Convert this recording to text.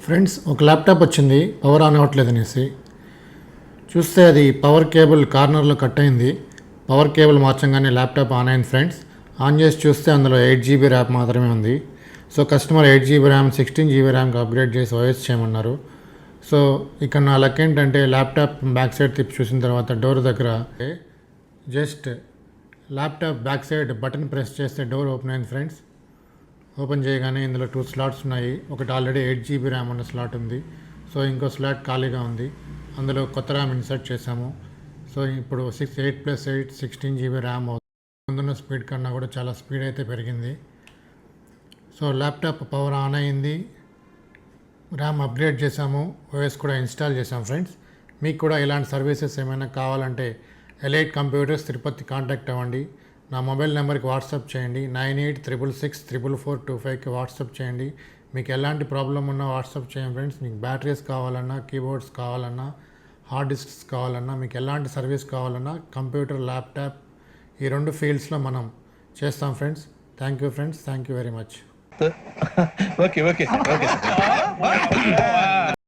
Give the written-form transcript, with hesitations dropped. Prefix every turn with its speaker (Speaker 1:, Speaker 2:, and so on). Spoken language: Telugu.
Speaker 1: ఫ్రెండ్స్, ఒక ల్యాప్టాప్ వచ్చింది పవర్ ఆన్ అవ్వట్లేదు అనేసి చూస్తే అది పవర్ కేబుల్ కార్నర్లో కట్ అయింది. పవర్ కేబుల్ మార్చంగానే ల్యాప్టాప్ ఆన్ అయింది ఫ్రెండ్స్. ఆన్ చేసి చూస్తే అందులో 8 GB ర్యామ్ మాత్రమే ఉంది. So customer 8 GB RAM 16 GB ర్యామ్కి అప్గ్రేడ్ చేసి ఓఎస్ చేయమన్నారు. సో ఇక్కడ నా లక్ ఏంటంటే ల్యాప్టాప్ బ్యాక్ సైడ్ తిప్పి చూసిన తర్వాత డోర్ దగ్గర just laptop back side button press చేస్తే డోర్ ఓపెన్ అయింది ఫ్రెండ్స్. ఓపెన్ చేయగానే ఇందులో 2 స్లాట్స్ ఉన్నాయి. ఒకటి ఆల్రెడీ 8 GB ర్యామ్ ఉన్న స్లాట్ ఉంది. సో ఇంకో స్లాట్ ఖాళీగా ఉంది. అందులో కొత్త ర్యామ్ ఇన్సర్ట్ చేసాము. సో ఇప్పుడు 8+8 16 GB ర్యామ్ ముందున్న స్పీడ్ కన్నా కూడా చాలా స్పీడ్ అయితే పెరిగింది. సో ల్యాప్టాప్ పవర్ ఆన్ అయింది, ర్యామ్ అప్గ్రేడ్ చేసాము, ఓఎస్ కూడా ఇన్స్టాల్ చేసాం ఫ్రెండ్స్. మీకు కూడా ఇలాంటి సర్వీసెస్ ఏమైనా కావాలంటే ఎలైట్ కంప్యూటర్స్ తిరుపతి కాంటాక్ట్ అవ్వండి. నా మొబైల్ నెంబర్కి వాట్సాప్ చేయండి. 9866644425కి వాట్సాప్ చేయండి. మీకు ఎలాంటి ప్రాబ్లం ఉన్నా వాట్సాప్ చేయండి ఫ్రెండ్స్. మీకు బ్యాటరీస్ కావాలన్నా, కీబోర్డ్స్ కావాలన్నా, హార్డ్ డిస్క్స్ కావాలన్నా, మీకు ఎలాంటి సర్వీస్ కావాలన్నా కంప్యూటర్, ల్యాప్టాప్ ఈ 2 ఫీల్డ్స్లో మనం చేస్తాం friends. Thank you friends, thank you very much.
Speaker 2: Okay okay okay